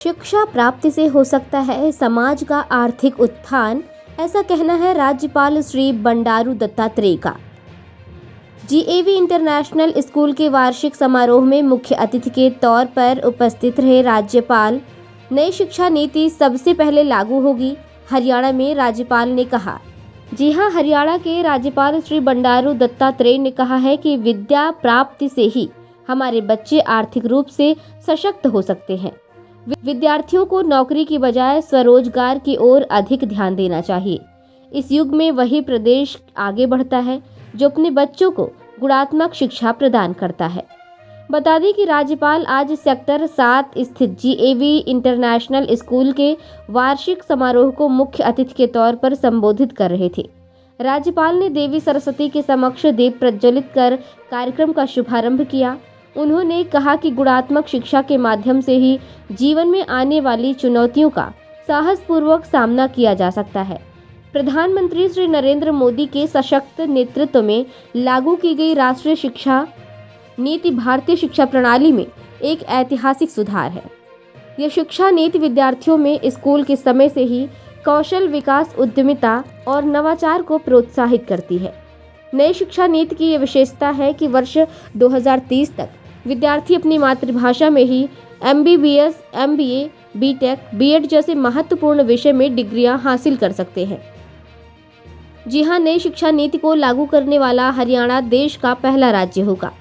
शिक्षा प्राप्ति से हो सकता है समाज का आर्थिक उत्थान, ऐसा कहना है राज्यपाल श्री बंडारू दत्तात्रेय का। जीएवी इंटरनेशनल स्कूल के वार्षिक समारोह में मुख्य अतिथि के तौर पर उपस्थित रहे राज्यपाल। नई शिक्षा नीति सबसे पहले लागू होगी, हरियाणा में राज्यपाल ने कहा। जी हां, हरियाणा के राज्यपाल श्री बंडारू दत्तात्रेय ने कहा है कि विद्या प्राप्ति से ही हमारे बच्चे आर्थिक रूप से सशक्त हो सकते हैं। विद्यार्थियों को नौकरी की बजाय स्वरोजगार की ओर अधिक ध्यान देना चाहिए। इस युग में वही प्रदेश आगे बढ़ता है जो अपने बच्चों को गुणात्मक शिक्षा प्रदान करता है। बता दें कि राज्यपाल आज सेक्टर 7 स्थित जीएवी इंटरनेशनल स्कूल के वार्षिक समारोह को मुख्य अतिथि के तौर पर संबोधित कर रहे थे। राज्यपाल ने देवी सरस्वती के समक्ष दीप प्रज्वलित कर कार्यक्रम का शुभारंभ किया। उन्होंने कहा कि गुणात्मक शिक्षा के माध्यम से ही जीवन में आने वाली चुनौतियों का साहसपूर्वक सामना किया जा सकता है। प्रधानमंत्री श्री नरेंद्र मोदी के सशक्त नेतृत्व में लागू की गई राष्ट्रीय शिक्षा नीति भारतीय शिक्षा प्रणाली में एक ऐतिहासिक सुधार है। यह शिक्षा नीति विद्यार्थियों में स्कूल के समय से ही कौशल विकास, उद्यमिता और नवाचार को प्रोत्साहित करती है। नई शिक्षा नीति की यह विशेषता है कि वर्ष 2030 तक विद्यार्थी अपनी मातृभाषा में ही MBBS, MBA, BTech, BEd जैसे महत्वपूर्ण विषय में डिग्रियां हासिल कर सकते हैं। जी हां, नई शिक्षा नीति को लागू करने वाला हरियाणा देश का पहला राज्य होगा।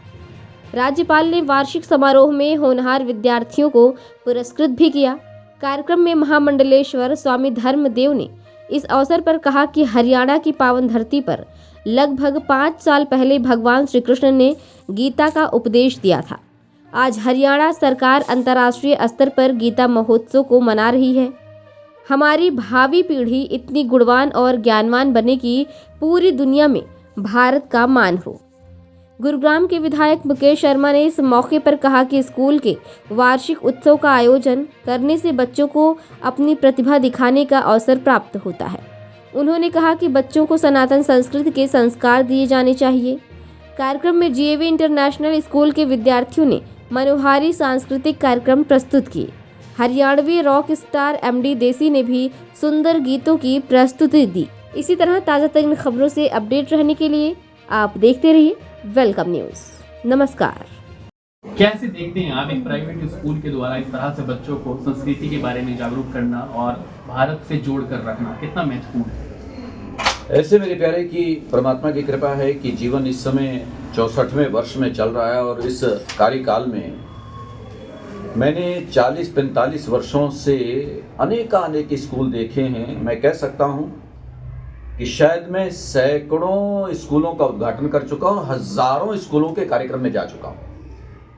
राज्यपाल ने वार्षिक समारोह में होनहार विद्यार्थियों को पुरस्कृत भी किया। कार्यक्रम में महामंडलेश्वर स्वामी धर्मदेव ने इस अवसर पर कहा कि हरियाणा की पावन धरती पर लगभग 5 साल पहले भगवान श्री कृष्ण ने गीता का उपदेश दिया था। आज हरियाणा सरकार अंतर्राष्ट्रीय स्तर पर गीता महोत्सव को मना रही है। हमारी भावी पीढ़ी इतनी गुणवान और ज्ञानवान बने कि पूरी दुनिया में भारत का मान हो। गुरुग्राम के विधायक मुकेश शर्मा ने इस मौके पर कहा कि स्कूल के वार्षिक उत्सव का आयोजन करने से बच्चों को अपनी प्रतिभा दिखाने का अवसर प्राप्त होता है। उन्होंने कहा कि बच्चों को सनातन संस्कृति के संस्कार दिए जाने चाहिए। कार्यक्रम में जीएवी इंटरनेशनल स्कूल के विद्यार्थियों ने मनोहारी सांस्कृतिक कार्यक्रम प्रस्तुत किए। हरियाणवी रॉक स्टार MD देसी ने भी सुंदर गीतों की प्रस्तुति दी। इसी तरह ताज़ा तरीन खबरों से अपडेट रहने के लिए आप देखते रहिए वेलकम न्यूज़। नमस्कार। कैसे देखते हैं आप एक प्राइवेट स्कूल के द्वारा इस तरह से बच्चों को संस्कृति के बारे में जागरूक करना और भारत से जोड़ कर रखना कितना महत्वपूर्ण है? ऐसे मेरे प्यारे की परमात्मा की कृपा है कि जीवन इस समय 64वें वर्ष में चल रहा है और इस कार्यकाल में मैंने 40-45 वर्षों से अनेक स्कूल देखे हैं। मैं कह सकता हूँ कि शायद मैं सैकड़ों स्कूलों का उद्घाटन कर चुका हूँ, हजारों स्कूलों के कार्यक्रम में जा चुका हूँ।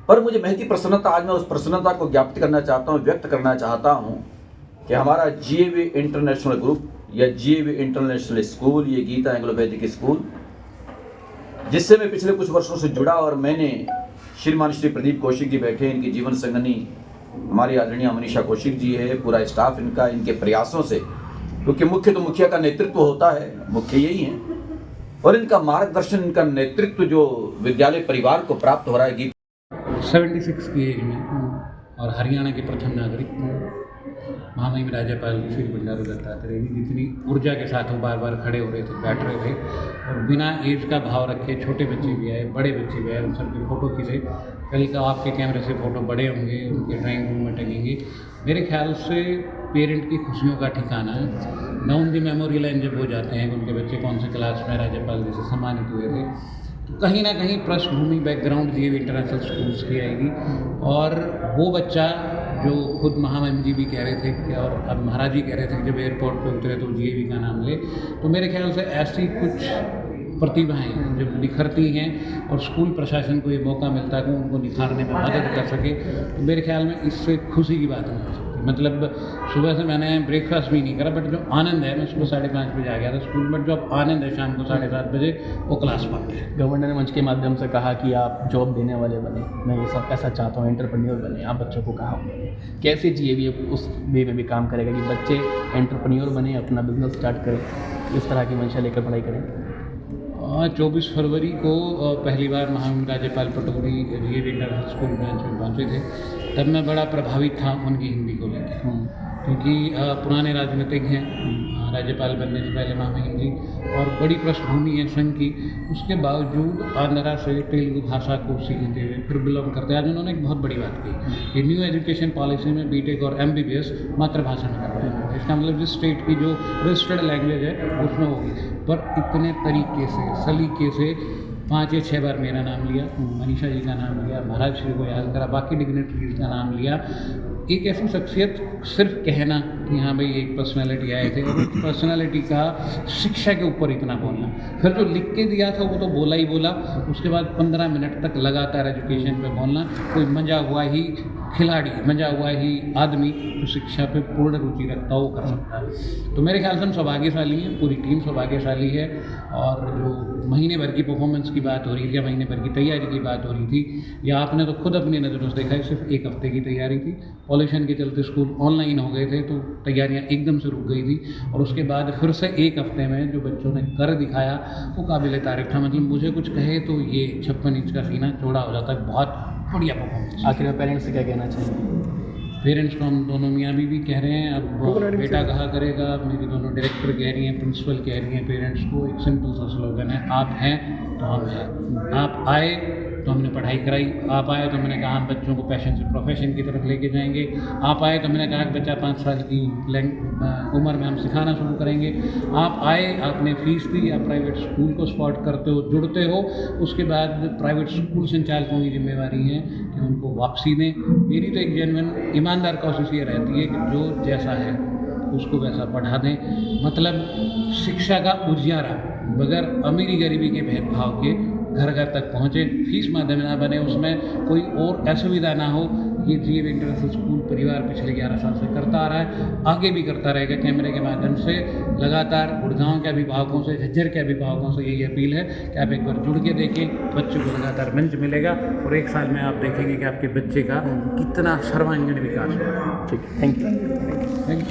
पर मुझे महती प्रसन्नता, आज मैं उस प्रसन्नता को व्यक्त करना चाहता हूँ कि हमारा जीएवी इंटरनेशनल ग्रुप या जीएवी इंटरनेशनल स्कूल, ये गीता एंग्लो वैदिक स्कूल, जिससे मैं पिछले कुछ वर्षों से जुड़ा और मैंने श्रीमान श्री प्रदीप कौशिक जी बैठे, इनकी जीवन संगनी हमारी आदरणीय मनीषा कौशिक जी है, पूरा स्टाफ इनका, इनके प्रयासों से, क्योंकि मुख्य तो मुखिया का नेतृत्व होता है, मुख्य यही है, और इनका मार्गदर्शन, इनका नेतृत्व जो विद्यालय परिवार को प्राप्त हो रहा है। 76 की एज में और हरियाणा के प्रथम नागरिक महामहिम राज्यपाल श्री बंडारू दत्तात्रेय जी जितनी ऊर्जा के साथ वो बार बार खड़े हो रहे थे, बैठ रहे थे और बिना एज का भाव रखे, छोटे बच्चे भी आए, बड़े बच्चे भी आए, उन सबकी फ़ोटो खींचे। कल का आपके कैमरे से फ़ोटो बड़े होंगे, उनके ड्राइंग रूम में टंगेंगे। मेरे ख्याल से पेरेंट की खुशियों का ठिकाना है। डाउन दी मेमोरी लाइन जब हो जाते हैं कि उनके बच्चे कौन से क्लास में राज्यपाल जी से सम्मानित हुए थे, तो कहीं ना कहीं पृष्ठभूमि, बैकग्राउंड जीएवी इंटरनेशनल स्कूल्स की आएगी। और वो बच्चा जो खुद महामहिम जी भी कह रहे थे कि, और अब महाराज जी कह रहे थे कि जब एयरपोर्ट पे उतरे तो जीएवी का नाम ले, तो मेरे ख्याल से ऐसी कुछ प्रतिभाएं जब निखरती हैं और स्कूल प्रशासन को ये मौका मिलता है कि उनको निखारने में मदद कर सके, तो मेरे ख्याल में इससे खुशी की बात नहीं हो सकती। मतलब सुबह से मैंने ब्रेकफास्ट भी नहीं करा, बट जो आनंद है, मैं सुबह 5:30 बजे आ गया था स्कूल, बट जो आनंद है शाम को 7:30 बजे, वो क्लास पार्ट है। गवर्नर ने मंच के माध्यम से कहा कि आप जॉब देने वाले बने, मैं ये सब ऐसा चाहता हूँ, एंटरप्रेन्योर बने, आप बच्चों को कहा बने। कैसे जीएवी उस वे में भी काम करेगा कि बच्चे एंटरप्रेन्योर बने, अपना बिजनेस स्टार्ट करें, इस तरह की मंशा लेकर पढ़ाई करें? 24 फरवरी को पहली बार महामहिम राज्यपाल Pataudi GAV international school branch में पहुँचे थे तब मैं बड़ा प्रभावित था उनकी हिंदी को लेकर, क्योंकि पुराने राजनीतिज्ञ हैं, राज्यपाल बनने से पहले महामहिम जी, और बड़ी पृष्ठभूमि है संघ की, उसके बावजूद आंध्रा से तेलुगु भाषा को सीखते हुए फिर बिलोंग करते हैं। आज उन्होंने एक बहुत बड़ी बात की कि न्यू एजुकेशन पॉलिसी में बीटेक और MBBS मातृभाषा में करवाया जाए। इसका मतलब जिस स्टेट की जो रजिस्टर्ड लैंग्वेज है उसमें होगी, पर इतने तरीके से सलीके से 5 या 6 बार मेरा नाम लिया, मनीषा जी का नाम लिया, महाराज श्री को याद करा, बाकी डिग्नेटरीज का नाम लिया। एक ऐसी शख्सियत, सिर्फ कहना कि हाँ भाई एक पर्सनालिटी आए थे, और पर्सनालिटी का शिक्षा के ऊपर इतना बोलना, फिर जो लिख के दिया था वो तो बोला ही बोला, उसके बाद 15 मिनट तक लगातार एजुकेशन पे बोलना। कोई मंजा हुआ ही खिलाड़ी, मंजा हुआ ही आदमी जो शिक्षा पे पूर्ण रुचि रखता हो वो कर सकता है। तो मेरे ख्याल से हम सौभाग्यशाली हैं, पूरी टीम सौभाग्यशाली है। और जो महीने भर की परफॉर्मेंस की बात हो रही थी या महीने भर की तैयारी की बात हो रही थी, या आपने तो खुद अपनी नज़रों से देखा है, सिर्फ 1 हफ्ते की तैयारी थी। पॉल्यूशन के चलते स्कूल ऑनलाइन हो गए थे तो तैयारियां एकदम से रुक गई थी, और उसके बाद फिर से 1 हफ्ते में जो बच्चों ने कर दिखाया वो काबिल तारीफ था। मतलब मुझे कुछ कहे तो ये 56 इंच का सीना चौड़ा हो जाता है। बहुत बढ़िया परफॉर्मेंस। आखिर में पेरेंट्स से क्या कहना चाहिए? पेरेंट्स को हम दोनों मियाँ बीवी कह रहे हैं, अब बेटा कहा करेगा, मेरी दोनों डायरेक्टर कह रही हैं, प्रिंसिपल कह रही हैं, पेरेंट्स को एक सिंपल सा स्लोगन है, आप हैं तो हम हैं। आप आए तो हमने पढ़ाई कराई, आप आए तो मैंने कहा हम बच्चों को पैशन से प्रोफेशन की तरफ लेके जाएंगे, आप आए तो मैंने कहा कि बच्चा 5 साल की उम्र में हम सिखाना शुरू करेंगे, आप आए, आपने फीस दी, आप प्राइवेट स्कूल को सपोर्ट करते हो, जुड़ते हो, उसके बाद प्राइवेट स्कूल संचालकों की जिम्मेवारी है कि उनको वापसी दें। मेरी तो एक जेन्युइन ईमानदार कोशिश ये रहती है कि जो जैसा है उसको वैसा पढ़ा दें। मतलब शिक्षा का उजियारा बगैर अमीरी गरीबी के भेदभाव के घर घर तक पहुँचे, फीस माध्यम ना बने, उसमें कोई और असुविधा ना हो। ये जीएवी इंटरनेशनल स्कूल परिवार पिछले 11 साल से करता आ रहा है, आगे भी करता रहेगा। कैमरे के माध्यम से लगातार गुड़गांव के अभिभावकों से, झज्जर के अभिभावकों से यही अपील है कि आप एक बार जुड़ के देखें, बच्चों को लगातार मंच मिलेगा और 1 साल में आप देखेंगे कि आपके बच्चे का कितना सर्वांगीण विकास हुआ। ठीक है, थैंक यू।